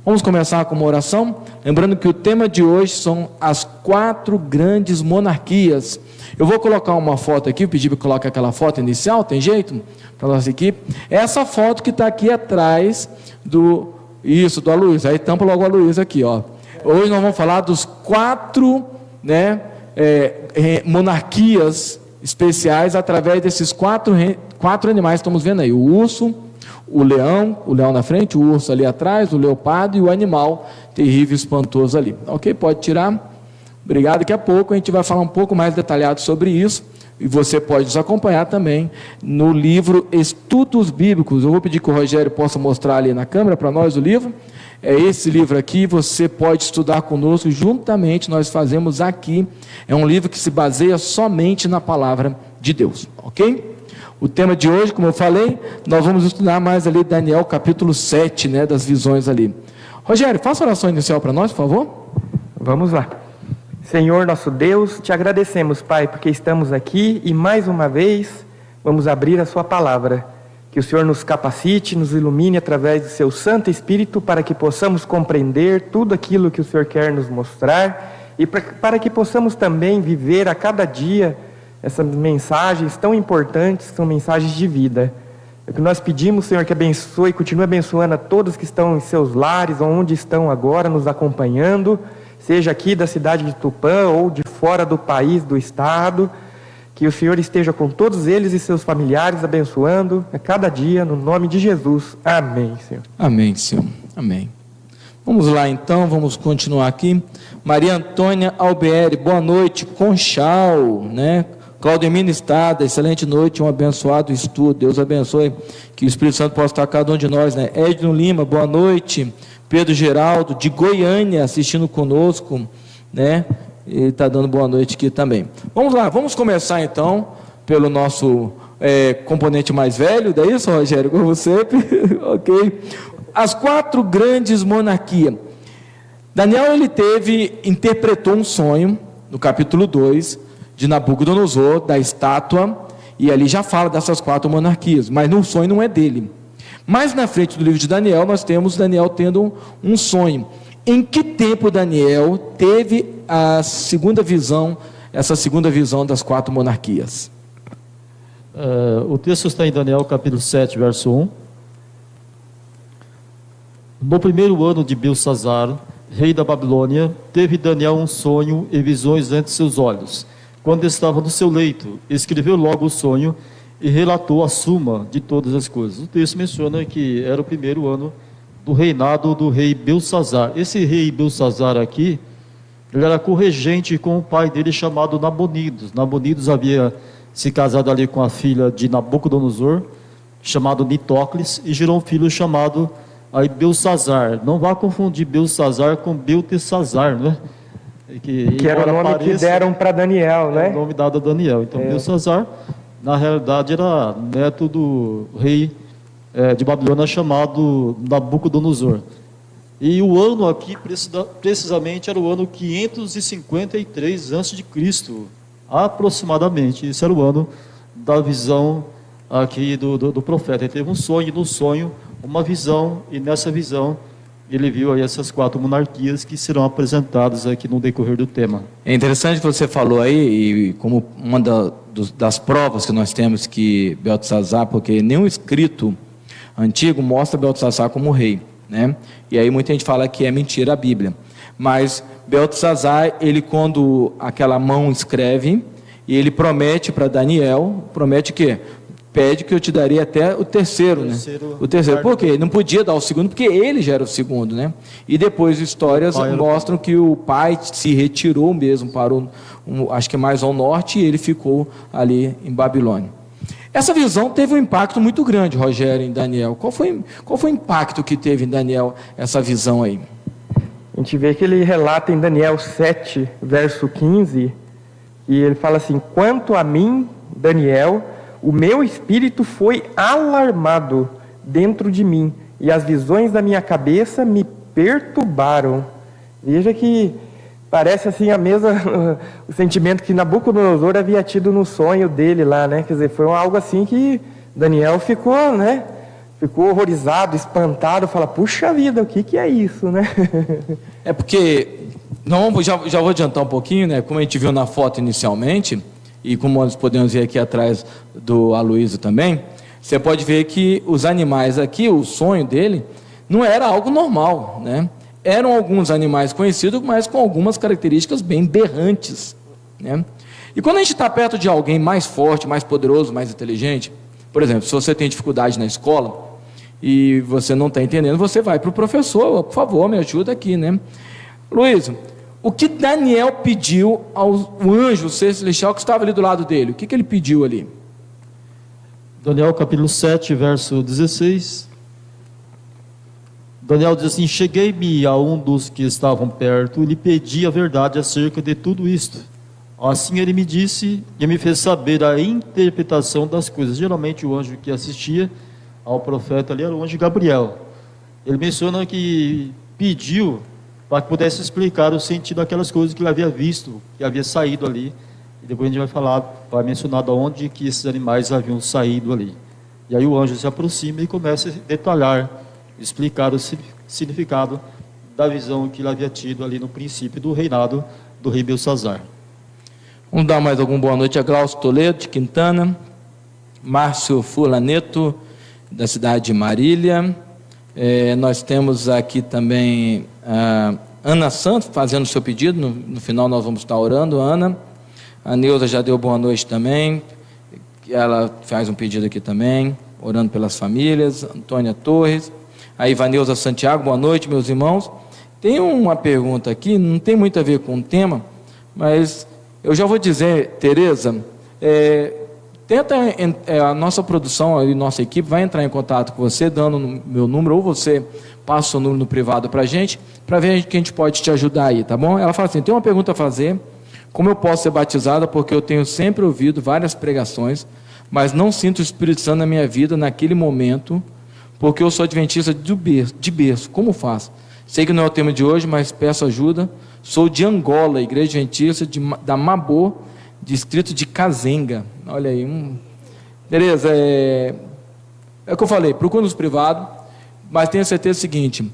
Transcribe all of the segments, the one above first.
Vamos começar com uma oração, lembrando que o tema de hoje são as 4 grandes monarquias. Eu vou colocar uma foto aqui, pedir que coloque aquela foto inicial, tem jeito? Para a nossa equipe. Essa foto que está aqui atrás do Aloysio, aí tampa logo o Aloysio aqui, ó. Hoje nós vamos falar dos 4, né, monarquias especiais, através desses 4 animais que estamos vendo aí, o urso, o leão na frente, o urso ali atrás, o leopardo e o animal terrível, espantoso ali. Ok? Pode tirar. Obrigado. Daqui a pouco a gente vai falar um pouco mais detalhado sobre isso, e você pode nos acompanhar também no livro Estudos Bíblicos. Eu vou pedir que o Rogério possa mostrar ali na câmera para nós o livro. É esse livro aqui, você pode estudar conosco, juntamente nós fazemos aqui. É um livro que se baseia somente na palavra de Deus, ok? O tema de hoje, como eu falei, nós vamos estudar mais ali Daniel capítulo 7, né, das visões ali. Rogério, faça a oração inicial para nós, por favor. Vamos lá. Senhor nosso Deus, te agradecemos, Pai, porque estamos aqui e mais uma vez vamos abrir a sua palavra. Que o Senhor nos capacite, nos ilumine através do seu Santo Espírito, para que possamos compreender tudo aquilo que o Senhor quer nos mostrar e para que possamos também viver a cada dia essas mensagens tão importantes, que são mensagens de vida. É o que nós pedimos, Senhor, que abençoe e continue abençoando a todos que estão em seus lares, onde estão agora nos acompanhando, seja aqui da cidade de Tupã ou de fora do país, do estado. Que o Senhor esteja com todos eles e seus familiares, abençoando a cada dia, no nome de Jesus. Amém, Senhor. Amém, Senhor. Amém. Vamos lá então, vamos continuar aqui. Maria Antônia Albieri, boa noite, Conchal, né? Claudemir Estada, excelente noite, um abençoado estudo, Deus abençoe, que o Espírito Santo possa estar cada um de nós, né? Edno Lima, boa noite. Pedro Geraldo, de Goiânia, assistindo conosco, né? Ele está dando boa noite aqui também. Vamos lá, vamos começar então pelo nosso componente mais velho, não é isso, Rogério? Como sempre, ok. As 4 grandes monarquias. Daniel, interpretou um sonho, no capítulo 2, de Nabucodonosor, da estátua, e ali já fala dessas 4 monarquias, mas no sonho não é dele. Mais na frente do livro de Daniel, nós temos Daniel tendo um sonho. Em que tempo Daniel teve essa segunda visão das 4 monarquias? O texto está em Daniel capítulo 7, verso 1. No primeiro ano de Belsazzar, rei da Babilônia, teve Daniel um sonho e visões ante seus olhos. Quando estava no seu leito, escreveu logo o sonho e relatou a suma de todas as coisas. O texto menciona que era o primeiro ano do reinado do rei Belsazzar. Esse rei Belsazzar aqui, ele era corregente com o pai dele chamado Nabonidos. Nabonidos havia se casado ali com a filha de Nabucodonosor, chamado Nitóclis, e gerou um filho chamado aí Belsazzar. Não vá confundir Belsazzar com Beltesazar, né? Que era o nome que deram para Daniel, né? O nome dado a Daniel. Então, Belsazzar, na realidade, era neto do rei de Babilônia chamado Nabucodonosor. E o ano aqui, precisamente, era o ano 553 a.C., aproximadamente. Esse era o ano da visão aqui do profeta. Ele teve um sonho, e no sonho, uma visão, e nessa visão, ele viu aí essas 4 monarquias que serão apresentadas aqui no decorrer do tema. É interessante que você falou aí, e como uma das provas que nós temos que Beltesazar, porque nenhum escrito antigo mostra Beltesazar como rei, né? E aí muita gente fala que é mentira a Bíblia, mas Beltesazar, ele quando aquela mão escreve, e ele promete para Daniel, promete o quê? Pede que eu te daria até o terceiro, né? O terceiro, por quê? Ele não podia dar o segundo, porque ele já era o segundo, né? E depois histórias mostram que o pai se retirou mesmo para acho que mais ao norte, e ele ficou ali em Babilônia. Essa visão teve um impacto muito grande, Rogério, em Daniel. Qual foi o impacto que teve em Daniel essa visão aí? A gente vê que ele relata em Daniel 7, verso 15, e ele fala assim: quanto a mim, Daniel, o meu espírito foi alarmado dentro de mim, e as visões da minha cabeça me perturbaram. Veja que parece assim o sentimento que Nabucodonosor havia tido no sonho dele lá, né? Quer dizer, foi algo assim que Daniel ficou, né? ficou horrorizado, espantado, fala, puxa vida, o que é isso, né? É porque, não, já vou adiantar um pouquinho, né? Como a gente viu na foto inicialmente, e como nós podemos ver aqui atrás do Aloysio também, você pode ver que os animais aqui, o sonho dele, não era algo normal, né? Eram alguns animais conhecidos, mas com algumas características bem berrantes, né? E quando a gente está perto de alguém mais forte, mais poderoso, mais inteligente, por exemplo, se você tem dificuldade na escola e você não está entendendo, você vai para o professor, por favor, me ajuda aqui, né? Luiz, o que Daniel pediu ao anjo, o ser celestial que estava ali do lado dele? O que ele pediu ali? Daniel capítulo 7, verso 16. Daniel diz assim: cheguei-me a um dos que estavam perto e lhe pedi a verdade acerca de tudo isto. Assim ele me disse e me fez saber a interpretação das coisas. Geralmente o anjo que assistia ao profeta ali era o anjo Gabriel. Ele menciona que pediu para que pudesse explicar o sentido daquelas coisas que ele havia visto, que havia saído ali. E depois a gente vai falar, vai mencionar de onde que esses animais haviam saído ali. E aí o anjo se aproxima e começa a detalhar, explicar o significado da visão que ele havia tido ali no princípio do reinado do rei Belsazar. Vamos dar mais alguma boa noite a Glaucio Toledo, de Quintana, Márcio Fulaneto, da cidade de Marília. Nós temos aqui também a Ana Santos fazendo o seu pedido, no final nós vamos estar orando, Ana. A Neuza já deu boa noite também, ela faz um pedido aqui também, orando pelas famílias. Antônia Torres, a Ivaneuza Santiago, boa noite, meus irmãos. Tem uma pergunta aqui, não tem muito a ver com o tema, mas eu já vou dizer, Tereza, a nossa produção, a nossa equipe vai entrar em contato com você, dando o meu número, ou você passa o seu número no privado para ver que a gente pode te ajudar aí, tá bom? Ela fala assim, tem uma pergunta a fazer, como eu posso ser batizada, porque eu tenho sempre ouvido várias pregações, mas não sinto o Espírito Santo na minha vida naquele momento, porque eu sou adventista de berço, como faço? Sei que não é o tema de hoje, mas peço ajuda. Sou de Angola, igreja adventista da Mabô, distrito de Cazenga. Olha aí, Tereza, é o que eu falei, procura nos privados, mas tenha certeza do seguinte,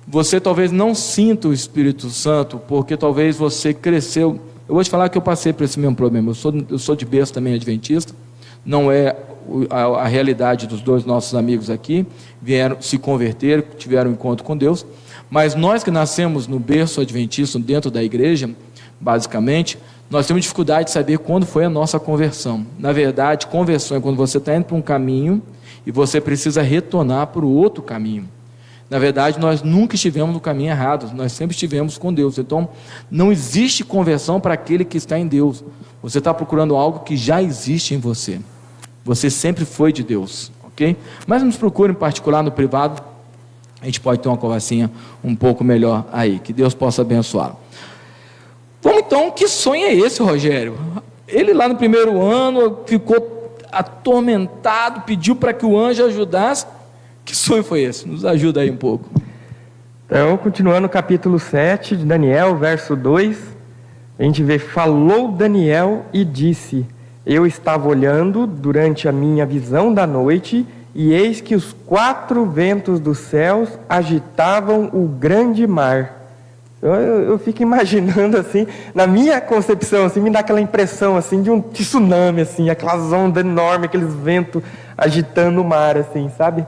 você talvez não sinta o Espírito Santo, porque talvez você cresceu. Eu vou te falar que eu passei por esse mesmo problema, eu sou de berço também adventista, não é a realidade dos dois nossos amigos aqui, vieram se converter, tiveram um encontro com Deus, mas nós que nascemos no berço adventista, dentro da igreja, basicamente, nós temos dificuldade de saber quando foi a nossa conversão. Na verdade, conversão é quando você está indo para um caminho e você precisa retornar para o outro caminho. Na verdade, nós nunca estivemos no caminho errado, nós sempre estivemos com Deus. Então, não existe conversão para aquele que está em Deus. Você está procurando algo que já existe em você. Você sempre foi de Deus, ok? Mas nos procure em particular no privado, a gente pode ter uma conversinha um pouco melhor aí. Que Deus possa abençoá-lo. Vamos então, que sonho é esse, Rogério? Ele lá no primeiro ano ficou atormentado, pediu para que o anjo ajudasse. Que sonho foi esse? Nos ajuda aí um pouco. Então, continuando o capítulo 7 de Daniel, verso 2, a gente vê, falou Daniel e disse, eu estava olhando durante a minha visão da noite, e eis que os 4 ventos dos céus agitavam o grande mar. Eu fico imaginando assim, na minha concepção, assim, me dá aquela impressão assim, de um tsunami, assim, aquelas ondas enormes, aqueles ventos agitando o mar, assim, sabe?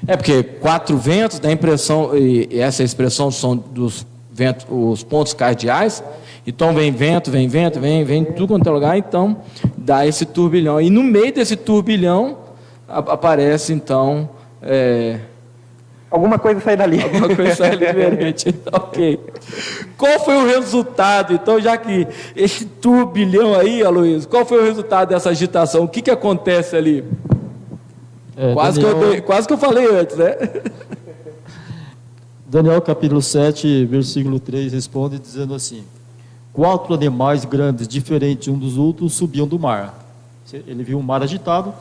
Porque 4 ventos, dá a impressão, e essa expressão são dos ventos, os pontos cardeais, então vem vento, vem tudo quanto é lugar, então dá esse turbilhão. E no meio desse turbilhão aparece então... Alguma coisa sai dali. Alguma coisa sai diferente. Ok. Qual foi o resultado, então, já que esse turbilhão aí, Aloysio, qual foi o resultado dessa agitação? O que acontece ali? Quase que eu falei antes, né? Daniel capítulo 7, versículo 3, responde dizendo assim, 4 animais grandes, diferentes um dos outros, subiam do mar. Ele viu um mar agitado,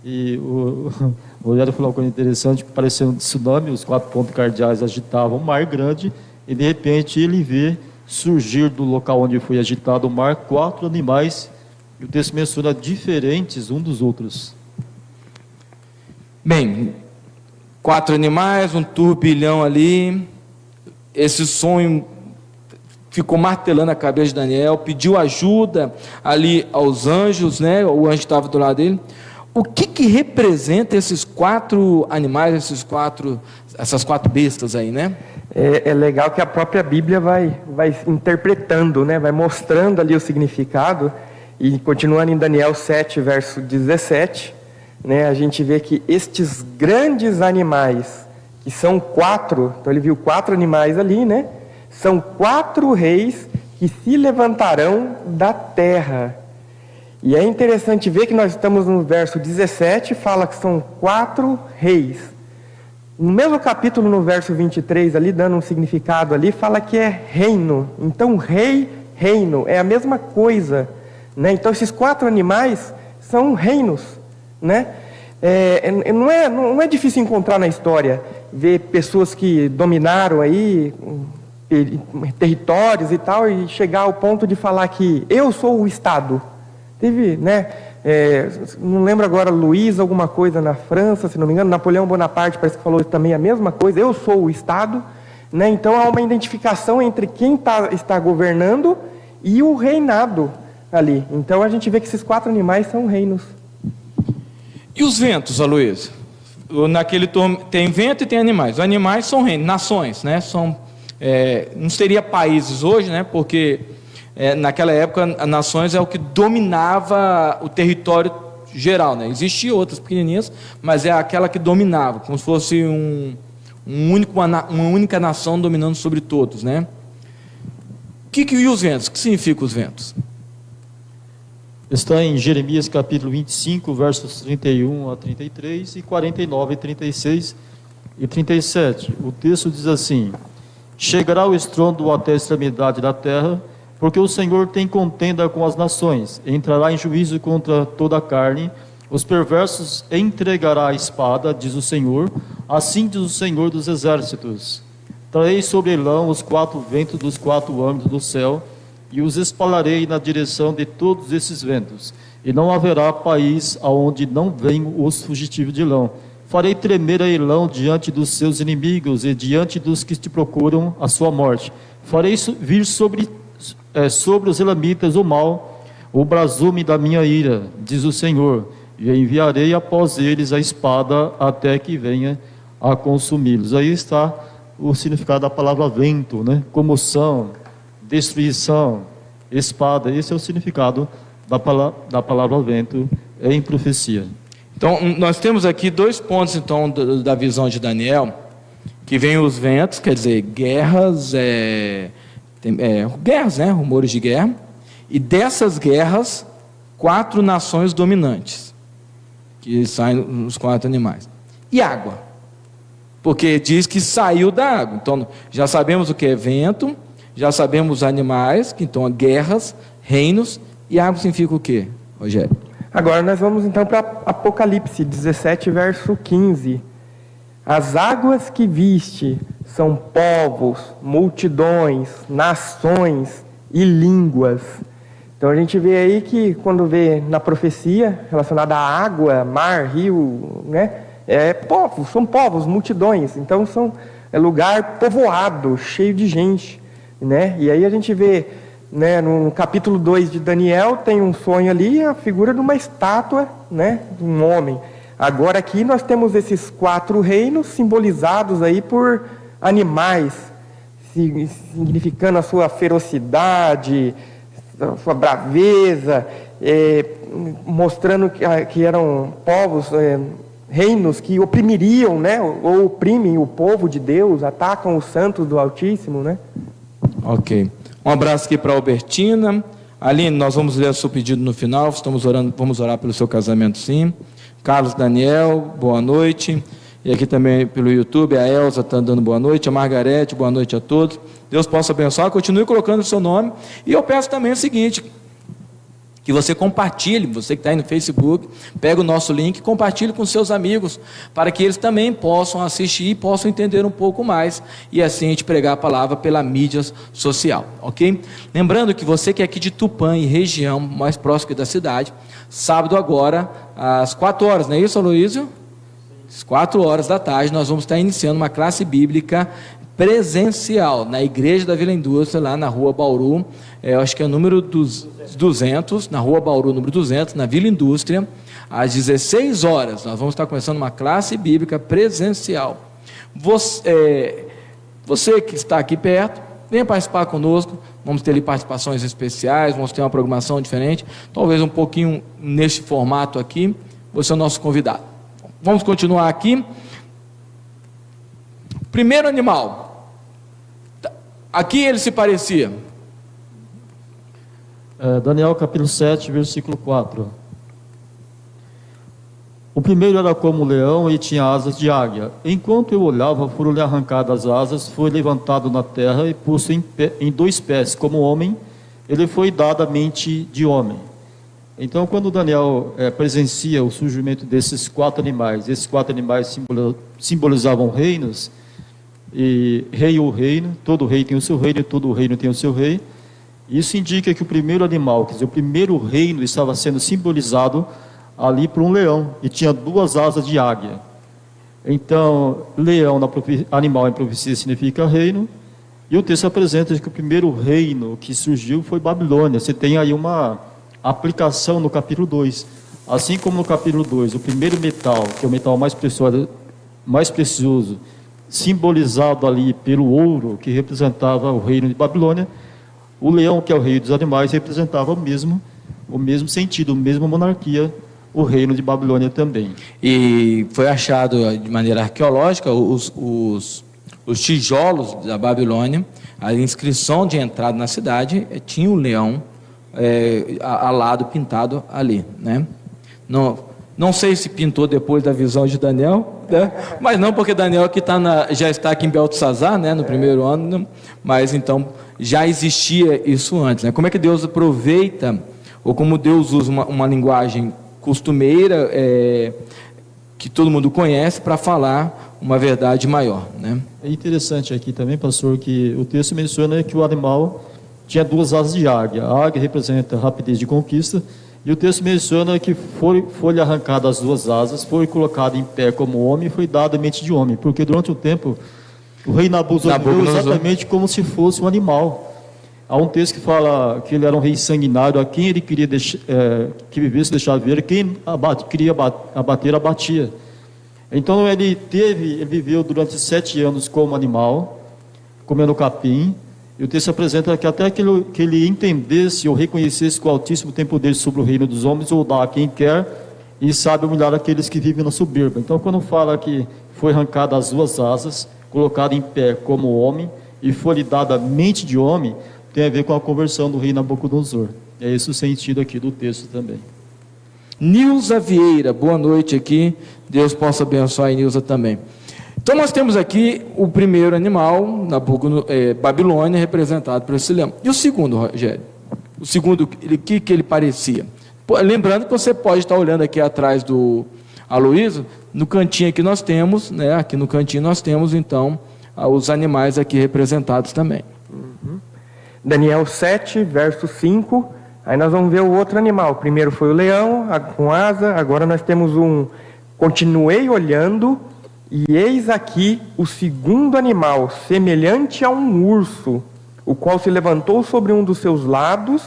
e o Rogério falou uma coisa interessante, que parecia um tsunami, os 4 pontos cardeais agitavam o mar grande, e de repente ele vê surgir do local onde foi agitado o mar 4 animais, e o texto menciona diferentes um dos outros. Bem, 4 animais, um turbilhão ali. Esse sonho ficou martelando a cabeça de Daniel, pediu ajuda ali aos anjos, né? O anjo estava do lado dele. O que representa esses 4 animais, essas 4 bestas aí, né? É legal que a própria Bíblia vai interpretando, né? Vai mostrando ali o significado. E continuando em Daniel 7, verso 17, né? A gente vê que estes grandes animais, que são 4, então ele viu 4 animais ali, né? São 4 reis que se levantarão da terra. E é interessante ver que nós estamos no verso 17, fala que são 4 reis. No mesmo capítulo, no verso 23, ali, dando um significado ali, fala que é reino. Então, rei, reino, é a mesma coisa, né? Então, esses 4 animais são reinos, né? Não é difícil encontrar na história, ver pessoas que dominaram aí territórios e tal, e chegar ao ponto de falar que eu sou o Estado. Teve, né? Não lembro agora, Luiz, alguma coisa na França, se não me engano, Napoleão Bonaparte parece que falou também a mesma coisa, eu sou o Estado, né? Então há uma identificação entre quem está governando e o reinado ali. Então a gente vê que esses 4 animais são reinos. E os ventos, Aloysio? Tem vento e tem animais. Os animais são reinos, nações, né? Não seria países hoje, né? Porque naquela época, as nações é o que dominava o território geral, né? Existiam outras pequenininhas, mas é aquela que dominava, como se fosse uma única nação dominando sobre todos, né? E os ventos? O que significam os ventos? Está em Jeremias capítulo 25, versos 31 a 33 e 49, 36 e 37. O texto diz assim: chegará o estrondo até a extremidade da terra, porque o Senhor tem contenda com as nações, entrará em juízo contra toda a carne, os perversos entregará a espada, diz o Senhor, assim diz o Senhor dos exércitos. Trarei sobre Elão os 4 ventos dos 4 âmbitos do céu, e os espalharei na direção de todos esses ventos, e não haverá país aonde não venham os fugitivos de Elão. Farei tremer a Elão diante dos seus inimigos e diante dos que te procuram a sua morte. Farei vir sobre os elamitas o mal, o brasume da minha ira, diz o Senhor, e enviarei após eles a espada até que venha a consumi-los. Aí está o significado da palavra vento, né? Comoção, destruição, espada. Esse é o significado da palavra vento em profecia. Então, nós temos aqui 2 pontos, então, da visão de Daniel, que vem os ventos, quer dizer, guerras, guerras, né? Rumores de guerra, e dessas guerras, 4 nações dominantes, que saem os 4 animais. E água, porque diz que saiu da água. Então, já sabemos o que é vento, já sabemos os animais, que então guerras, reinos, e água significa o quê, Rogério? Agora nós vamos então para Apocalipse 17, verso 15. As águas que viste são povos, multidões, nações e línguas. Então a gente vê aí que quando vê na profecia relacionada à água, mar, rio, né? São povos, multidões. Então é lugar povoado, cheio de gente, né? E aí a gente vê, né, no capítulo 2 de Daniel, tem um sonho ali, a figura de uma estátua, né, de um homem. Agora aqui nós temos esses 4 reinos simbolizados aí por animais, significando a sua ferocidade, a sua braveza, mostrando que eram povos, reinos que oprimiriam, né, ou oprimem o povo de Deus, atacam os santos do Altíssimo, né? Ok. Um abraço aqui para a Albertina. Aline, nós vamos ler o seu pedido no final. Vamos orar pelo seu casamento, sim. Carlos Daniel, boa noite. E aqui também pelo YouTube, a Elza está dando boa noite. A Margarete, boa noite a todos. Deus possa abençoar. Continue colocando o seu nome. E eu peço também o seguinte: que você compartilhe, você que está aí no Facebook, pega o nosso link e compartilhe com seus amigos, para que eles também possam assistir e possam entender um pouco mais, e assim a gente pregar a palavra pela mídia social, ok? Lembrando que você que é aqui de Tupã e região, mais próximo da cidade, sábado agora, às 4 horas, não é isso, Aloysio? às 4 horas da tarde, nós vamos estar iniciando uma classe bíblica presencial na Igreja da Vila Indústria, lá na Rua Bauru, eu acho que é o número 200, na Rua Bauru, número 200, na Vila Indústria, às 16 horas, nós vamos estar começando uma classe bíblica presencial. Você que está aqui perto, venha participar conosco, vamos ter ali participações especiais, vamos ter uma programação diferente, talvez um pouquinho neste formato aqui, você é o nosso convidado. Vamos continuar aqui. Primeiro animal, a quem ele se parecia? Daniel capítulo 7, versículo 4. O primeiro era como um leão e tinha asas de águia. Enquanto eu olhava, foram-lhe arrancadas as asas, foi levantado na terra e posto em 2 pés, como homem, ele foi dado a mente de homem. Então, quando Daniel presencia o surgimento desses 4 animais, esses 4 animais simbolizavam reinos, e rei ou reino, todo rei tem o seu reino, e todo reino tem o seu rei. Isso indica que o primeiro animal, quer dizer, o primeiro reino estava sendo simbolizado ali por um leão, e tinha 2 asas de águia. Então, leão, animal em profecia significa reino, e o texto apresenta que o primeiro reino que surgiu foi Babilônia. Você tem aí uma aplicação no capítulo 2. Assim como no capítulo 2, o primeiro metal, que é o metal mais precioso, simbolizado ali pelo ouro, que representava o reino de Babilônia, o leão, que é o rei dos animais, representava o mesmo sentido, a mesma monarquia, o reino de Babilônia também. E foi achado de maneira arqueológica os tijolos da Babilônia, a inscrição de entrada na cidade tinha um leão alado, pintado ali, né? Não sei se pintou depois da visão de Daniel, né? Mas não, porque Daniel que já está aqui em Beltesazar, né, no primeiro ano, mas então já existia isso antes, né? Como é que Deus aproveita, ou como Deus usa uma linguagem costumeira, que todo mundo conhece, para falar uma verdade maior, né? É interessante aqui também, pastor, que o texto menciona que o animal tinha 2 asas de águia. A águia representa a rapidez de conquista, e o texto menciona que foi-lhe arrancada as 2 asas, foi colocado em pé como homem e foi dado a mente de homem, porque durante um tempo o rei Nabucodonosor exatamente como se fosse um animal. Há um texto que fala que ele era um rei sanguinário, a quem ele queria que vivesse deixar ver, quem queria abater, abatia. Então ele viveu durante 7 anos como animal, comendo capim, e o texto apresenta que até que ele entendesse ou reconhecesse que o Altíssimo tem poder sobre o reino dos homens, ou dá a quem quer, e sabe humilhar aqueles que vivem na soberba. Então, quando fala que foi arrancada as 2 asas, colocado em pé como homem, e foi-lhe dada a mente de homem, tem a ver com a conversão do rei Nabucodonosor. É esse o sentido aqui do texto também. Nilza Vieira, boa noite aqui, Deus possa abençoar a Nilza também. Então nós temos aqui o primeiro animal, Babilônia, representado por esse leão. E o segundo, Rogério? O segundo, que ele parecia? Lembrando que você pode estar olhando aqui atrás do Aloysio, no cantinho aqui nós temos, né? Aqui no cantinho nós temos, então, os animais aqui representados também. Daniel 7, verso 5, aí nós vamos ver o outro animal. Primeiro foi o leão, com asa, agora nós temos continuei olhando, e eis aqui o segundo animal, semelhante a um urso, o qual se levantou sobre um dos seus lados,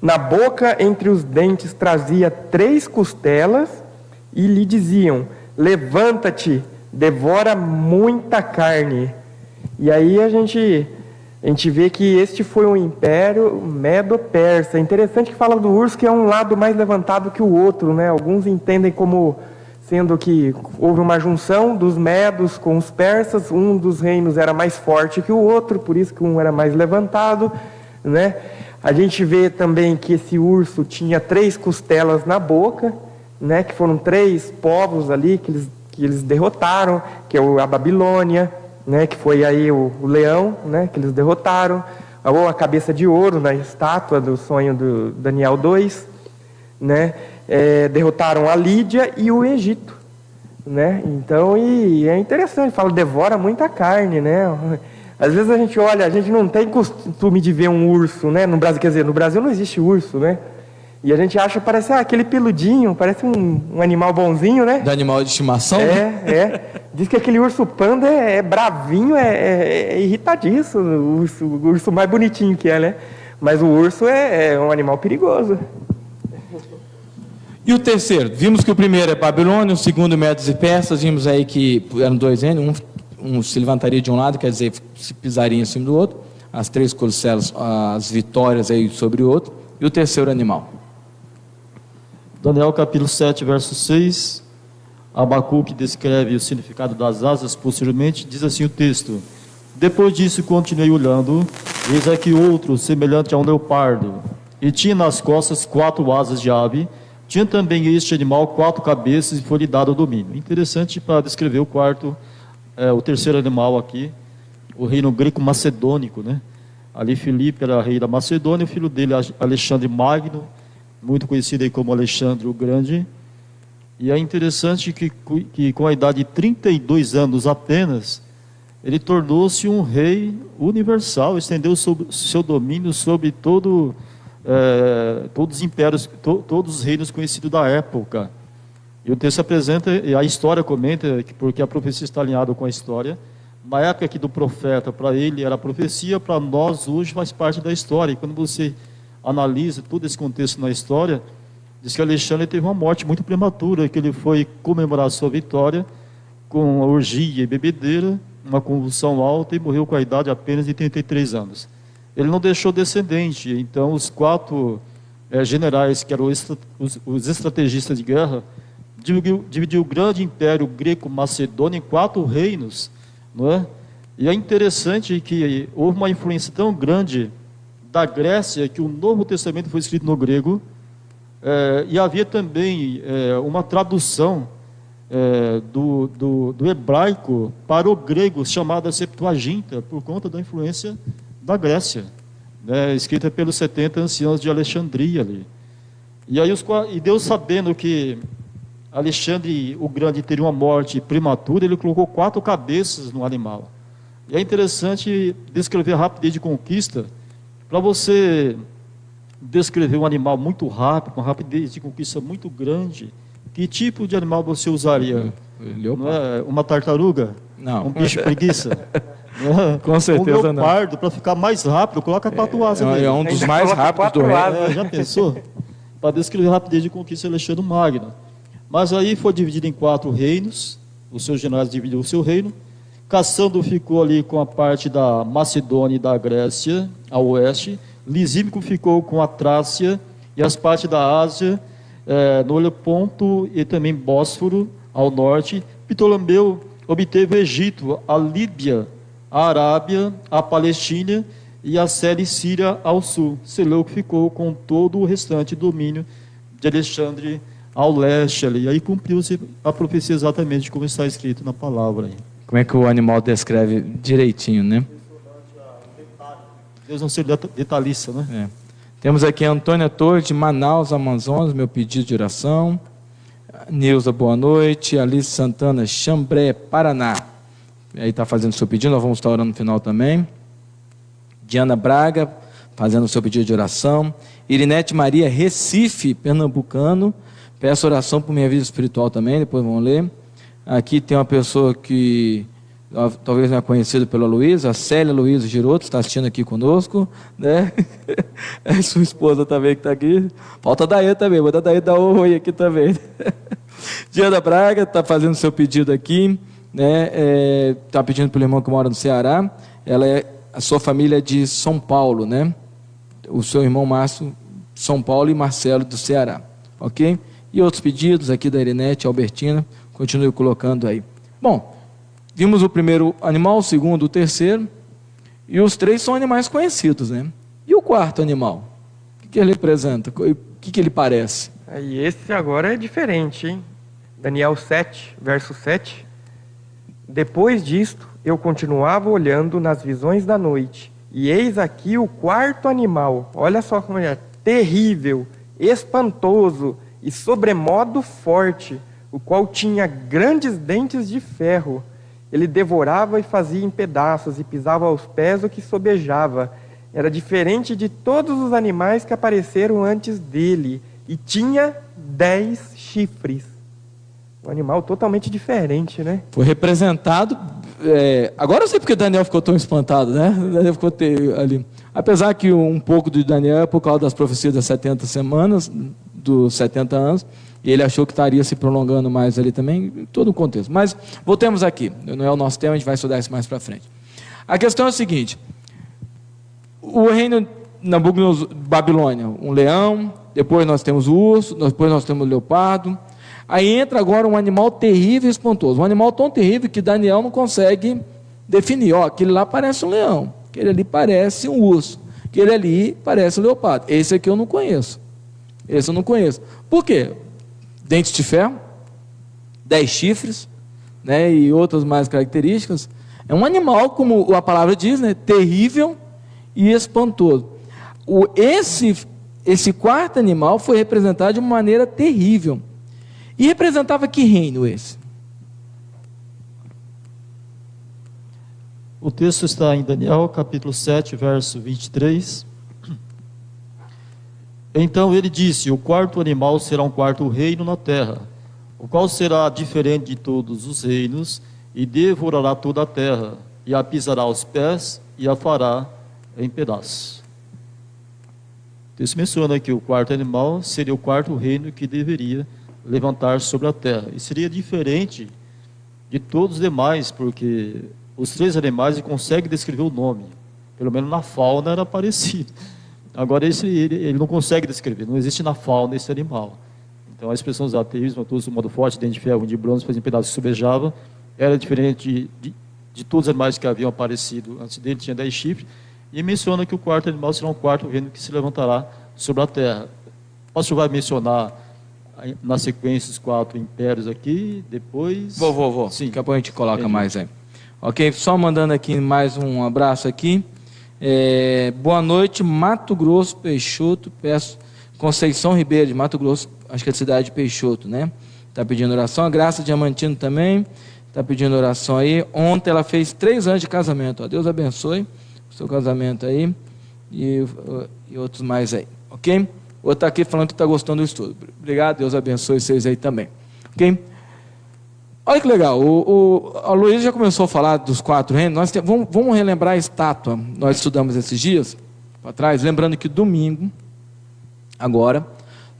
na boca entre os dentes trazia 3 costelas, e lhe diziam: levanta-te, devora muita carne. E aí a gente vê que este foi um império medo-persa. É interessante que fala do urso, que é um lado mais levantado que o outro, né? Alguns entendem como sendo que houve uma junção dos medos com os persas, um dos reinos era mais forte que o outro, por isso que um era mais levantado, né? A gente vê também que esse urso tinha 3 costelas na boca, né? Que foram 3 povos ali que eles derrotaram, que é a Babilônia, né, que foi aí o leão, né, que eles derrotaram, ou a cabeça de ouro na estátua do sonho do Daniel 2, né, derrotaram a Lídia e o Egito, né? Então, e é interessante, fala, devora muita carne, né? Às vezes a gente olha, a gente não tem costume de ver um urso, né, no Brasil, quer dizer, no Brasil não existe urso, né? E a gente acha, parece aquele peludinho, parece um animal bonzinho, né? Do animal de estimação? É. Diz que aquele urso panda é bravinho, é irritadiço, o urso mais bonitinho que é, né? Mas o urso é um animal perigoso. E o terceiro? Vimos que o primeiro é Babilônia, o segundo Medos e Persas, vimos aí que eram dois reinos, um se levantaria de um lado, quer dizer, se pisaria em cima do outro, as três corcelas, as vitórias aí sobre o outro, e o terceiro animal. Daniel capítulo 7, verso 6, Abacuque descreve o significado das asas posteriormente, diz assim o texto: depois disso continuei olhando, eis aqui outro semelhante a um leopardo, e tinha nas costas 4 asas de ave, tinha também este animal 4 cabeças e foi-lhe dado o domínio. Interessante para descrever o terceiro animal aqui, o reino greco-macedônico, né? Ali Filipe era rei da Macedônia, o filho dele Alexandre Magno, muito conhecido aí como Alexandre o Grande. E é interessante que com a idade de 32 anos apenas, ele tornou-se um rei universal, estendeu seu domínio sobre todos os impérios, todos os reinos conhecidos da época. E o texto apresenta, e a história comenta, porque a profecia está alinhada com a história. Na época aqui do profeta, para ele era profecia, para nós hoje faz parte da história. E quando você analisa todo esse contexto na história, diz que Alexandre teve uma morte muito prematura, que ele foi comemorar sua vitória com uma orgia e bebedeira, uma convulsão alta, e morreu com a idade apenas de 33 anos. Ele não deixou descendente, então os 4 generais, que eram os estrategistas de guerra, dividiu o grande império greco-macedônio em 4 reinos, não é? E é interessante que houve uma influência tão grande da Grécia que o Novo Testamento foi escrito no grego, e havia também uma tradução do hebraico para o grego chamada Septuaginta, por conta da influência da Grécia, né, escrita pelos 70 anciãos de Alexandria ali. E aí Deus, sabendo que Alexandre o Grande teria uma morte prematura, ele colocou 4 cabeças no animal. E é interessante descrever a rapidez de conquista. Para você descrever um animal muito rápido, uma rapidez de conquista muito grande, que tipo de animal você usaria? Não é uma tartaruga? Não. Um bicho preguiça? Com certeza um leopardo, para ficar mais rápido, coloca 4 asas nele. É um dos mais rápidos do reino. Já pensou? Para descrever a rapidez de conquista de Alexandre Magno. Mas aí foi dividido em 4 reinos, os seus generais dividiram o seu reino. Cassandro ficou ali com a parte da Macedônia e da Grécia, a oeste. Lisímaco ficou com a Trácia e as partes da Ásia, no Helesponto e também Bósforo, ao norte. Ptolomeu obteve o Egito, a Líbia, a Arábia, a Palestina e a Síria ao sul. Seleuco ficou com todo o restante domínio de Alexandre ao leste ali. Aí cumpriu-se a profecia exatamente como está escrito na palavra aí. Como é que o animal descreve direitinho, né? Deus não ser detalhista, né? Temos aqui a Antônia Torres, de Manaus, Amazonas, meu pedido de oração. Neuza, boa noite. Alice Santana, Xambré, Paraná. Aí está fazendo o seu pedido, nós vamos estar orando no final também. Diana Braga, fazendo o seu pedido de oração. Irinete Maria, Recife, pernambucano. Peço oração por minha vida espiritual também, depois vamos ler. Aqui tem uma pessoa que talvez não é conhecida pela Luísa, a Célia Luísa Giroto, está assistindo aqui conosco, né? É sua esposa também que está aqui. Falta a Daê também, vou dar a Daê dar oi aqui também. Diana Braga está fazendo seu pedido aqui, né? Está pedindo para o irmão que mora no Ceará. A sua família é de São Paulo, né? O seu irmão Márcio, São Paulo, e Marcelo do Ceará, ok? E outros pedidos aqui da Irinete, Albertina, continue colocando aí. Bom, vimos o primeiro animal, o segundo, o terceiro, e os 3 são animais conhecidos, né? E o quarto animal? O que ele representa? O que ele parece? E esse agora é diferente, hein? Daniel 7, verso 7. Depois disto, eu continuava olhando nas visões da noite, e eis aqui o 4º animal. Olha só como é terrível, espantoso e sobremodo forte, o qual tinha grandes dentes de ferro. Ele devorava e fazia em pedaços, e pisava aos pés o que sobejava. Era diferente de todos os animais que apareceram antes dele, e tinha 10 chifres. Um animal totalmente diferente, né? Foi representado. Agora eu sei porque Daniel ficou tão espantado, né? Daniel ficou ali. Apesar que um pouco de Daniel é por causa das profecias das 70 semanas, dos 70 anos, e ele achou que estaria se prolongando mais ali também, em todo o contexto. Mas voltemos aqui, não é o nosso tema, a gente vai estudar isso mais para frente. A questão é a seguinte: o reino Nabucodonosor, Babilônia, um leão, depois nós temos o urso, depois nós temos o leopardo. Aí entra agora um animal terrível e espantoso. Um animal tão terrível que Daniel não consegue definir. Aquele lá parece um leão, aquele ali parece um urso, aquele ali parece um leopardo. Esse aqui eu não conheço. Esse eu não conheço. Por quê? Dentes de ferro, 10 chifres, né, e outras mais características. É um animal, como a palavra diz, né, terrível e espantoso. Esse quarto animal foi representado de uma maneira terrível. E representava que reino esse? O texto está em Daniel, capítulo 7, verso 23. Então ele disse: o quarto animal será um quarto reino na terra, o qual será diferente de todos os reinos, e devorará toda a terra, e a pisará aos pés, e a fará em pedaços. O texto menciona que o quarto animal seria o quarto reino que deveria levantar sobre a terra. E seria diferente de todos os demais, porque os 3 animais ele consegue descrever o nome. Pelo menos na fauna era parecido. Agora ele não consegue descrever, não existe na fauna esse animal. Então a expressão usada, terrível, todos de modo forte, dente de ferro, de bronze, fazia em pedaços que sobejava, era diferente de todos os animais que haviam aparecido antes dele, tinha 10 chifres, e menciona que o quarto animal será um quarto reino que se levantará sobre a terra. O pastor vai mencionar na sequência os 4 impérios aqui, depois... Vou. Sim. Daqui a pouco a gente coloca mais aí. Ok, só mandando aqui mais um abraço aqui. Boa noite, Mato Grosso, Peixoto, peço Conceição Ribeiro, de Mato Grosso, acho que é a cidade de Peixoto, né? Está pedindo oração. A Graça Diamantino também está pedindo oração aí. Ontem ela fez 3 anos de casamento. Deus abençoe o seu casamento aí e outros mais aí, ok? Outro está aqui falando que está gostando do estudo. Obrigado, Deus abençoe vocês aí também. Ok? Olha que legal, a Luísa já começou a falar dos 4 reinos. Vamos relembrar a estátua. Nós estudamos esses dias para trás, lembrando que domingo, agora,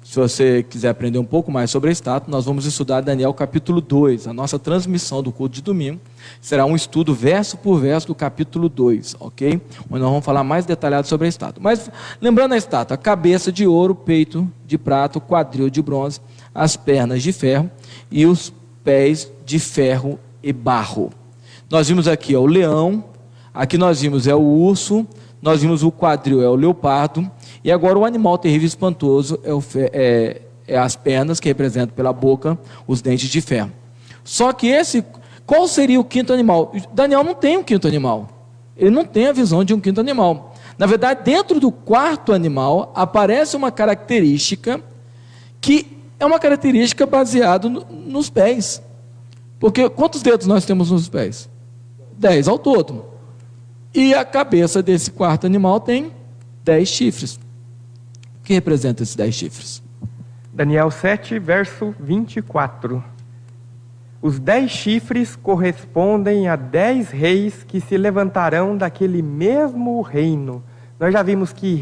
se você quiser aprender um pouco mais sobre a estátua, nós vamos estudar Daniel capítulo 2. A nossa transmissão do culto de domingo será um estudo verso por verso do capítulo 2, ok? Onde nós vamos falar mais detalhado sobre a estátua. Mas, lembrando a estátua: a cabeça de ouro, peito de prata, o quadril de bronze, as pernas de ferro e os pés de ferro e barro. Nós vimos aqui o leão, aqui nós vimos o urso, nós vimos o quadril, o leopardo, e agora o animal terrível e espantoso é as pernas, que representam pela boca os dentes de ferro. Só que qual seria o 5º animal? Daniel não tem um 5º animal. Ele não tem a visão de um 5º animal. Na verdade, dentro do 4º animal, aparece uma característica que é uma característica baseada nos pés. Porque quantos dedos nós temos nos pés? 10 ao todo. E a cabeça desse 4º animal tem 10 chifres. O que representa esses 10 chifres? Daniel 7, verso 24. Os 10 chifres correspondem a 10 reis que se levantarão daquele mesmo reino. Nós já vimos que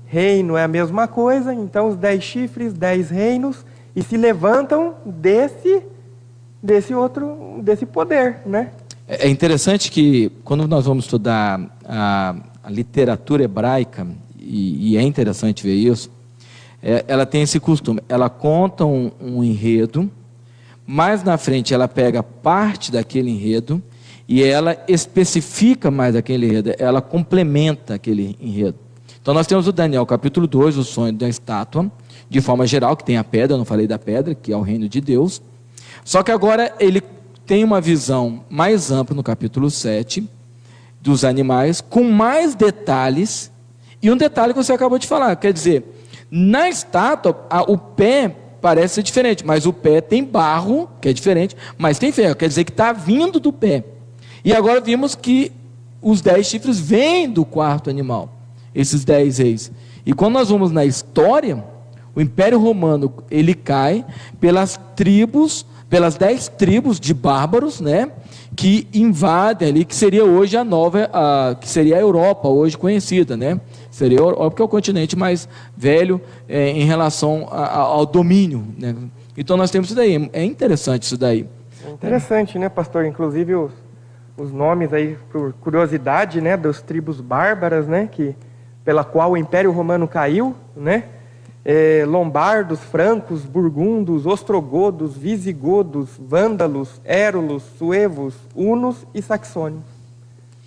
reino é a mesma coisa, então os 10 chifres, 10 reinos, e se levantam desse poder, né? É interessante que, quando nós vamos estudar a literatura hebraica, e é interessante ver isso, ela tem esse costume: ela conta um enredo, mais na frente ela pega parte daquele enredo e ela especifica mais aquele enredo, ela complementa aquele enredo. Então nós temos o Daniel capítulo 2, o sonho da estátua, de forma geral, que tem a pedra, eu não falei da pedra, que é o reino de Deus. Só que agora ele tem uma visão mais ampla no capítulo 7, dos animais, com mais detalhes, e um detalhe que você acabou de falar, quer dizer, na estátua, o pé parece ser diferente, mas o pé tem barro, que é diferente, mas tem ferro, quer dizer que está vindo do pé. E agora vimos que os 10 chifres vêm do 4º animal, esses 10 reis. E quando nós vamos na história, O Império Romano, ele cai pelas 10 tribos de bárbaros, né, que invadem ali, que seria hoje que seria a Europa, hoje conhecida, né? Seria a Europa, que é o continente mais velho em relação ao domínio, né? Então nós temos isso daí, é interessante isso daí. É interessante, né, pastor? Inclusive os nomes aí, por curiosidade, né, das tribos bárbaras, né, pela qual o Império Romano caiu, né? Lombardos, francos, burgundos, ostrogodos, visigodos, vândalos, érulos, suevos, hunos e saxônios.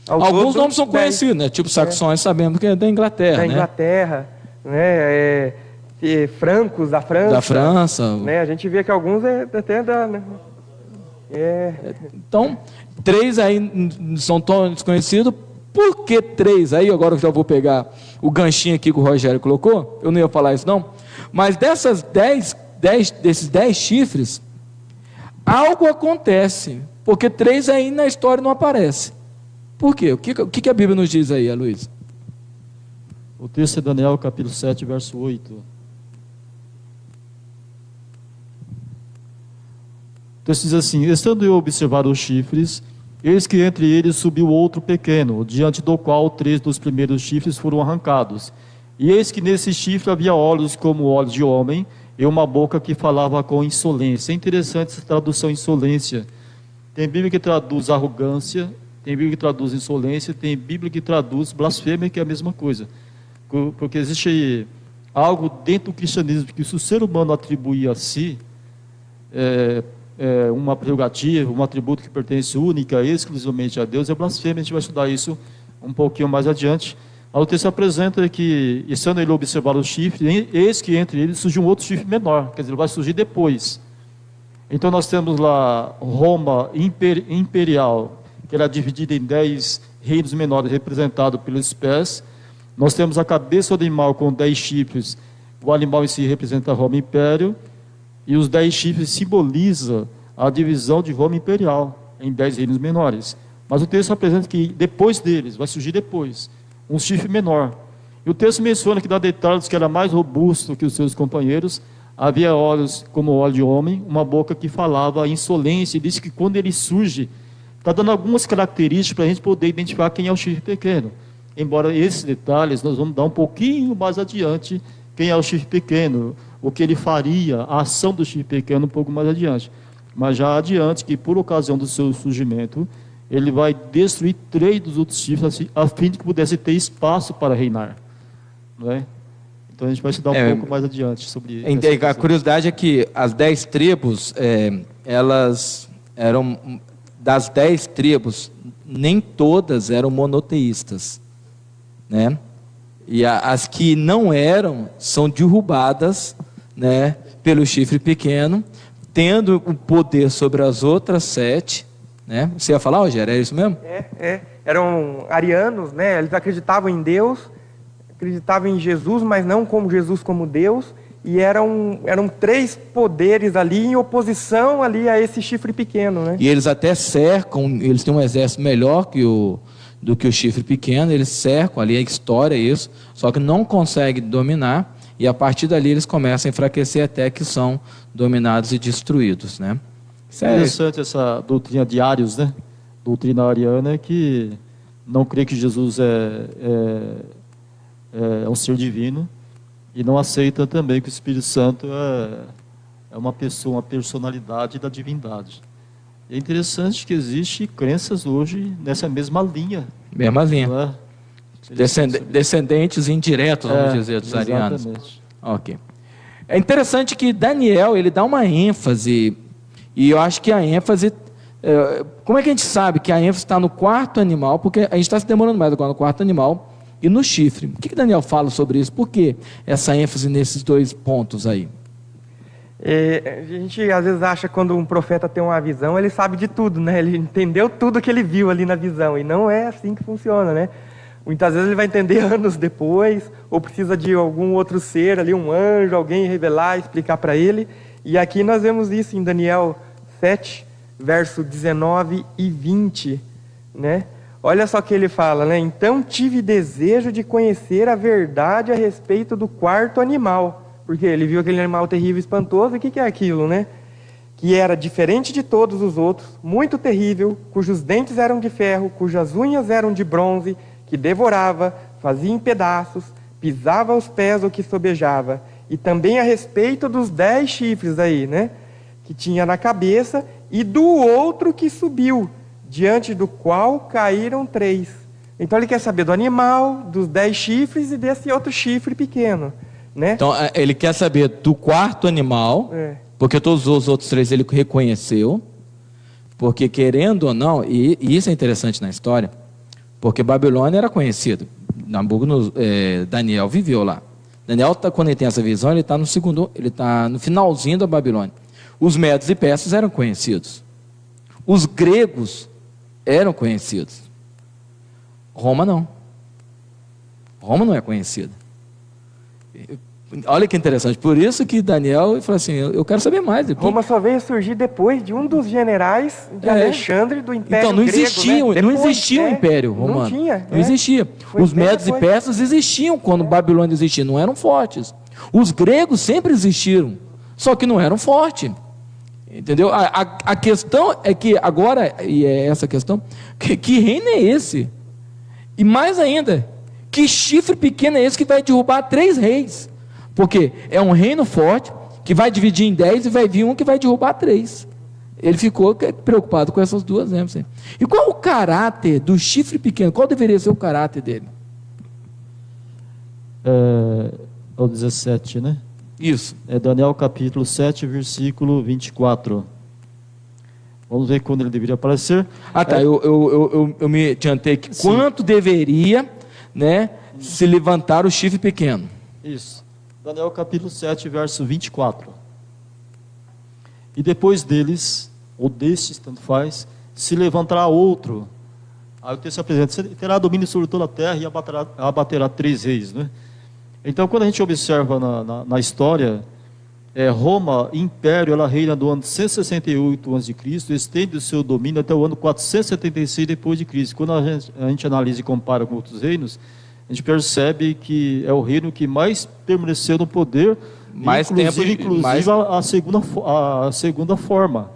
Alguns nomes são conhecidos, né? Tipo saxões, sabemos que é da Inglaterra, da né? Inglaterra, né? Francos da França. Da França. Né? A gente vê que alguns até da... Né? Então, 3 aí são tão desconhecidos. Por que 3? Aí agora eu já vou pegar o ganchinho aqui que o Rogério colocou. Eu não ia falar isso não. Mas desses 10 chifres, algo acontece. Porque 3 aí na história não aparece. Por quê? O que a Bíblia nos diz aí, Luiz? O texto é Daniel, capítulo 7, verso 8. O texto diz assim: estando eu a observar os chifres, eis que entre eles subiu outro pequeno, diante do qual 3 dos primeiros chifres foram arrancados. E eis que nesse chifre havia olhos como olhos de homem, e uma boca que falava com insolência. É interessante essa tradução insolência. Tem Bíblia que traduz arrogância, tem Bíblia que traduz insolência, tem Bíblia que traduz blasfêmia, que é a mesma coisa. Porque existe algo dentro do cristianismo que se o ser humano atribui a si, uma prerrogativa, um atributo que pertence única, exclusivamente a Deus, é blasfêmia. A gente vai estudar isso um pouquinho mais adiante. O texto apresenta que, estando ele observar o chifre, eis que entre eles surgiu um outro chifre menor, quer dizer, ele vai surgir depois. Então nós temos lá Roma imperial, que era dividida em 10 reinos menores, representado pelos pés. Nós temos a cabeça do animal com 10 chifres, o animal em si representa Roma Império, e os 10 chifres simbolizam a divisão de Roma Imperial em 10 reinos menores. Mas o texto apresenta que depois deles, vai surgir depois, um chifre menor. E o texto menciona que dá detalhes que era mais robusto que os seus companheiros, havia olhos como olho de homem, uma boca que falava insolência, e disse que quando ele surge, está dando algumas características para a gente poder identificar quem é o chifre pequeno. Embora esses detalhes nós vamos dar um pouquinho mais adiante, quem é o chifre pequeno, o que ele faria, a ação do chifre pequeno um pouco mais adiante. Mas já adiante que por ocasião do seu surgimento, ele vai destruir 3 dos outros chifres, a fim de que pudesse ter espaço para reinar. Não é? Então a gente vai estudar um pouco mais adiante sobre isso. A curiosidade é que as 10 tribos, elas eram, das 10 tribos, nem todas eram monoteístas, né? E as que não eram, são derrubadas, né, pelo chifre pequeno, tendo o poder sobre as outras 7, né? Você ia falar, Rogério, é isso mesmo? Eram arianos, né? Eles acreditavam em Deus, acreditavam em Jesus, mas não como Jesus como Deus, e eram 3 poderes ali em oposição ali a esse chifre pequeno, né? E eles até cercam, eles têm um exército melhor do que o chifre pequeno, eles cercam ali, a história é isso, só que não conseguem dominar, e a partir dali eles começam a enfraquecer até que são dominados e destruídos, né? Interessante essa doutrina de Arius, né? Doutrina ariana que não crê que Jesus é um ser divino e não aceita também que o Espírito Santo é uma pessoa, uma personalidade da divindade. É interessante que existe crenças hoje nessa mesma linha. Mesma linha. Descendentes indiretos, vamos dizer, dos arianos. Ok. É interessante que Daniel, ele dá uma ênfase, e eu acho que a ênfase... como é que a gente sabe que a ênfase está no quarto animal? Porque a gente está se demorando mais agora no quarto animal e no chifre. O que Daniel fala sobre isso? Por que essa ênfase nesses 2 pontos aí? A gente às vezes acha que quando um profeta tem uma visão, ele sabe de tudo, né? Ele entendeu tudo que ele viu ali na visão, e não é assim que funciona, né? Muitas vezes ele vai entender anos depois, ou precisa de algum outro ser ali, um anjo, alguém revelar, explicar para ele. E aqui nós vemos isso em Daniel 7, verso 19 e 20, né? Olha só o que ele fala, né? Então tive desejo de conhecer a verdade a respeito do quarto animal, Porque ele viu aquele animal terrível e espantoso, e o que é aquilo, né? Que era diferente de todos os outros, muito terrível, cujos dentes eram de ferro, cujas unhas eram de bronze, que devorava, fazia em pedaços, pisava aos pés o que sobejava. E também a respeito dos 10 chifres aí, né? Que tinha na cabeça, e do outro que subiu, diante do qual caíram 3. Então ele quer saber do animal, dos 10 chifres e desse outro chifre pequeno, né? Então ele quer saber do quarto animal, porque todos os outros 3 ele reconheceu, porque querendo ou não, e isso é interessante na história, porque Babilônia era conhecido. Daniel viveu lá. Daniel, quando ele tem essa visão, ele está no finalzinho da Babilônia. Os medos e persas eram conhecidos. Os gregos eram conhecidos. Roma não. Roma não é conhecida. Olha que interessante. Por isso que Daniel falou assim, eu quero saber mais. Roma só veio surgir depois de um dos generais de Alexandre, do Império Então, não grego, existia, né? não existia o Império Romano. Não tinha. Não existia. Os medos e persas existiam quando Babilônia existia, não eram fortes. Os gregos sempre existiram, só que não eram fortes. Entendeu? A questão é que agora, e é essa a questão, que reino é esse? E mais ainda, que chifre pequeno é esse que vai derrubar 3 reis? Porque é um reino forte, que vai dividir em 10 e vai vir um que vai derrubar 3. Ele ficou preocupado com essas duas, né? E qual o caráter do chifre pequeno? Qual deveria ser o caráter dele? É o 17, né? Isso. É Daniel capítulo 7, versículo 24. Vamos ver quando ele deveria aparecer. Ah, tá. Eu me adiantei que quanto deveria, né, se levantar o chifre pequeno. Isso. Daniel capítulo 7, verso 24. E depois deles, ou destes, tanto faz, se levantará outro. Aí o texto apresenta, terá domínio sobre toda a terra e abaterá 3 reis, né? Então, quando a gente observa na história, Roma, Império, ela reina do ano 168 a.C., estende o seu domínio até o ano 476 depois de Cristo. Quando a gente analisa e compara com outros reinos, a gente percebe que é o reino que mais permaneceu no poder, inclusive a segunda forma,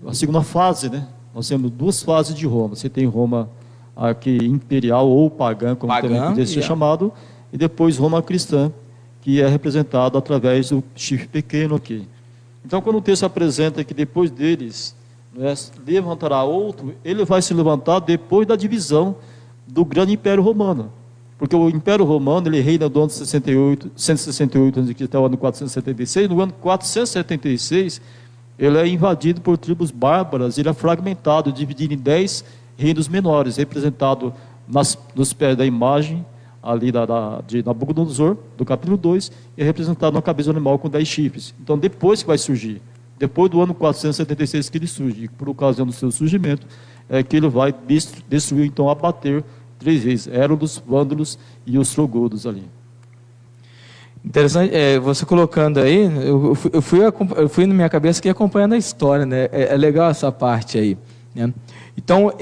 a segunda fase, né? Nós temos 2 fases de Roma. Você tem Roma aqui imperial ou pagã, como também poderia ser chamado, e depois Roma cristã, que é representado através do chifre pequeno aqui. Então, quando o texto apresenta que depois deles, né, levantará outro, ele vai se levantar depois da divisão do grande Império Romano. Porque o Império Romano, ele reina do ano 168 a.C. até o ano 476. No ano 476, ele é invadido por tribos bárbaras, ele é fragmentado, dividido em 10 reinos menores, representado nos pés da imagem, ali de Nabucodonosor, do capítulo 2, e é representado na cabeça do animal com 10 chifres. Então, depois que vai surgir, depois do ano 476 que ele surge, e por ocasião do seu surgimento, é que ele vai destruir, então, abater 3 reis, Hérodos, Vândalos e os Trogodos ali. Interessante, você colocando aí, eu fui na minha cabeça aqui acompanhando a história, né? É legal essa parte aí, né? Então,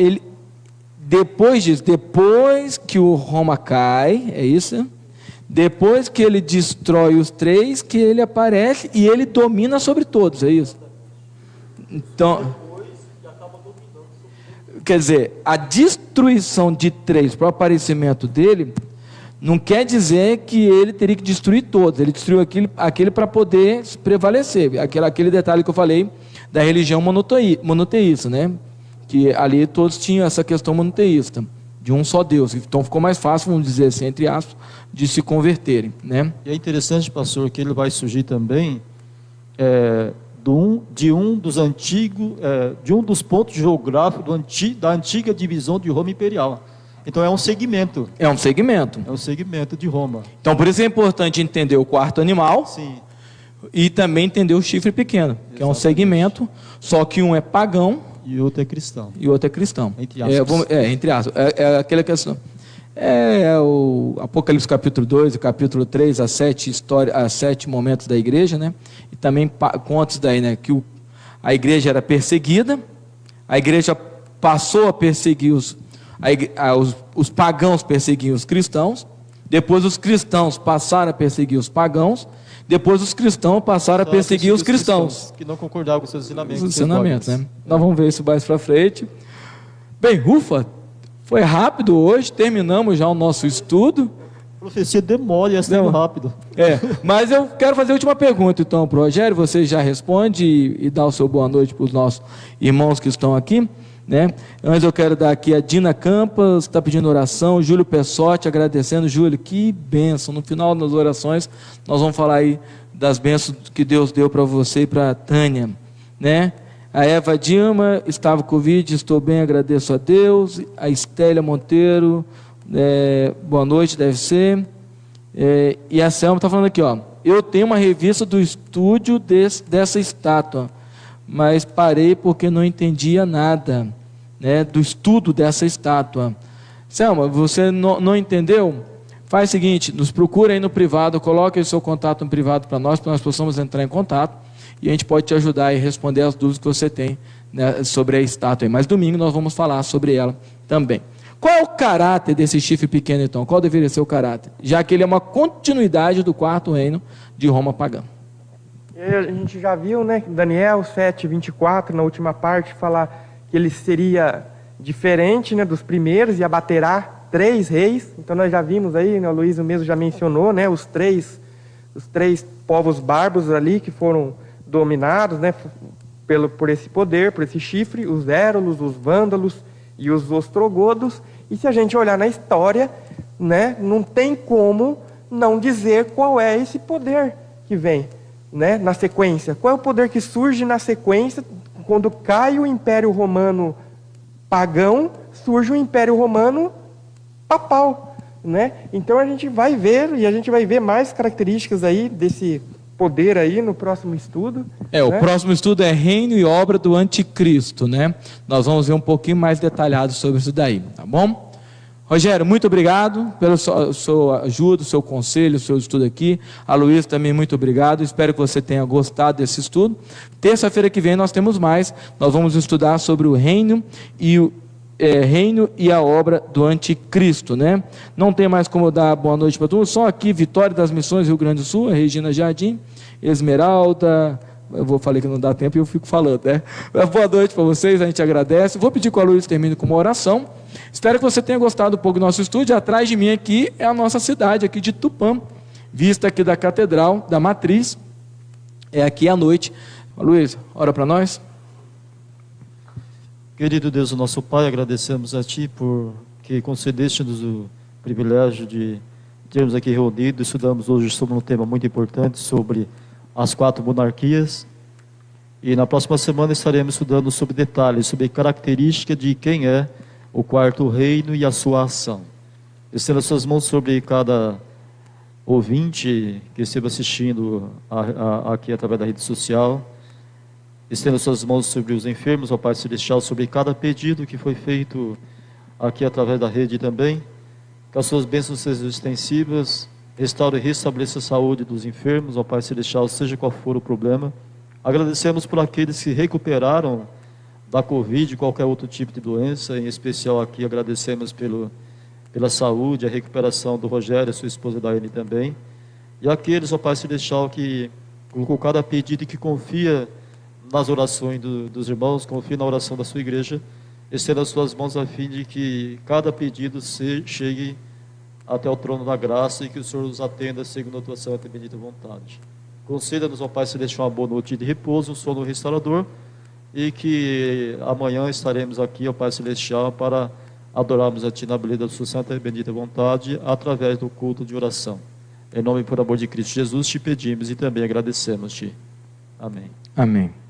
depois disso, depois que o Roma cai, é isso? Depois que ele destrói os 3, que ele aparece e ele domina sobre todos, é isso? Então, quer dizer, a destruição de 3 para o aparecimento dele, não quer dizer que ele teria que destruir todos. Ele destruiu aquele para poder prevalecer. Aquele detalhe que eu falei da religião monoteísta, né? Que ali todos tinham essa questão monoteísta, de um só Deus. Então ficou mais fácil, vamos dizer assim, entre aspas, de se converterem, né? E é interessante, pastor, que ele vai surgir também de um dos pontos geográficos da antiga divisão de Roma Imperial. Então é um segmento. É um segmento. É um segmento de Roma. Então por isso é importante entender o quarto animal. Sim. E também entender o chifre pequeno, que é um segmento, só que um é pagão e o outro é cristão. Entre aspas. Entre aspas. É aquela questão. O Apocalipse capítulo 2 e capítulo 3, as 7 momentos da igreja, né? E também contos daí, né? Que a igreja era perseguida, a igreja passou a perseguir os pagãos perseguiam os cristãos, Depois os cristãos passaram a perseguir os pagãos, depois os cristãos passaram a perseguir os cristãos. Que não concordavam com seus ensinamentos. Os ensinamentos, né? Nós vamos ver isso mais para frente. Bem, ufa, foi rápido hoje, terminamos já o nosso estudo. Profecia demora e é sendo rápido. Mas eu quero fazer a última pergunta então para o Rogério, você já responde e dá o seu boa noite para os nossos irmãos que estão aqui, né? Antes eu quero dar aqui a Dina Campas, está pedindo oração, Júlio Pessotti agradecendo. Júlio, que bênção, no final das orações nós vamos falar aí das bênçãos que Deus deu para você e para a Tânia, né? A Eva Dilma, estava com Covid, estou bem, agradeço a Deus. A Estélia Monteiro, boa noite, deve ser. E a Selma está falando aqui, ó, eu tenho uma revista do estúdio dessa estátua, mas parei porque não entendia nada, né, do estudo dessa estátua. Selma, você não entendeu? Faz o seguinte, nos procura aí no privado, coloque o seu contato no privado para nós possamos entrar em contato, e a gente pode te ajudar a responder as dúvidas que você tem, né, sobre a estátua. Mas domingo nós vamos falar sobre ela também. Qual é o caráter desse chifre pequeno, então? Qual deveria ser o caráter? Já que ele é uma continuidade do quarto reino de Roma pagã. A gente já viu, né, Daniel 7:24, na última parte, falar que ele seria diferente, né, dos primeiros e abaterá 3 reis. Então nós já vimos aí, né, o Luiz mesmo já mencionou, né, os três povos bárbaros ali que foram dominados, né, por esse poder, por esse chifre, os érolos, os vândalos e os ostrogodos. E se a gente olhar na história, né, não tem como não dizer qual é esse poder que vem, né, na sequência. Qual é o poder que surge na sequência? Quando cai o Império Romano pagão, surge o Império Romano papal, né? Então a gente vai ver, e a gente vai ver mais características aí desse poder aí no próximo estudo. O próximo estudo é Reino e Obra do Anticristo, né? Nós vamos ver um pouquinho mais detalhado sobre isso daí, tá bom? Rogério, muito obrigado pela sua ajuda, o seu conselho, o seu estudo aqui. A Luísa também, muito obrigado. Espero que você tenha gostado desse estudo. Terça-feira que vem nós temos mais. Nós vamos estudar sobre o reino e a obra do Anticristo, né? Não tem mais como dar boa noite para todos. Só aqui, Vitória das Missões, Rio Grande do Sul, a Regina Jardim, Esmeralda. Falei que não dá tempo e eu fico falando, né? Boa noite para vocês, a gente agradece. Vou pedir que a Luísa termine com uma oração. Espero que você tenha gostado um pouco do nosso estúdio. Atrás de mim aqui é a nossa cidade, aqui de Tupã, vista aqui da Catedral, da Matriz. É aqui à noite. Luísa, ora para nós. Querido Deus, o nosso Pai, agradecemos a Ti por que concedeste-nos o privilégio de termos aqui reunido. Estudamos hoje sobre um tema muito importante, sobre as 4 monarquias. E na próxima semana estaremos estudando sobre detalhes, sobre características de quem é o 4º reino e a sua ação. Estenda as suas mãos sobre cada ouvinte que esteve assistindo aqui através da rede social. Estenda suas mãos sobre os enfermos, ó Pai Celestial, sobre cada pedido que foi feito aqui através da rede também. Que as suas bênçãos sejam extensivas, restaure e restabeleça a saúde dos enfermos, ó Pai Celestial, seja qual for o problema. Agradecemos por aqueles que recuperaram da Covid, qualquer outro tipo de doença, em especial aqui agradecemos pela saúde, a recuperação do Rogério, a sua esposa Daiane também. E aqueles, ó Pai Celestial, que colocou cada pedido e que confia nas orações dos irmãos, confia na oração da sua igreja, estenda as suas mãos a fim de que cada pedido chegue até o trono da graça e que o Senhor os atenda segundo a tua santa e bendita vontade. Conceda-nos, ó Pai Celestial, uma boa noite de repouso, um sono restaurador, e que amanhã estaremos aqui, ó Pai Celestial, para adorarmos a Ti na beleza da sua santa e bendita vontade, através do culto de oração. Em nome e por amor de Cristo Jesus te pedimos e também agradecemos-te. Amém. Amém.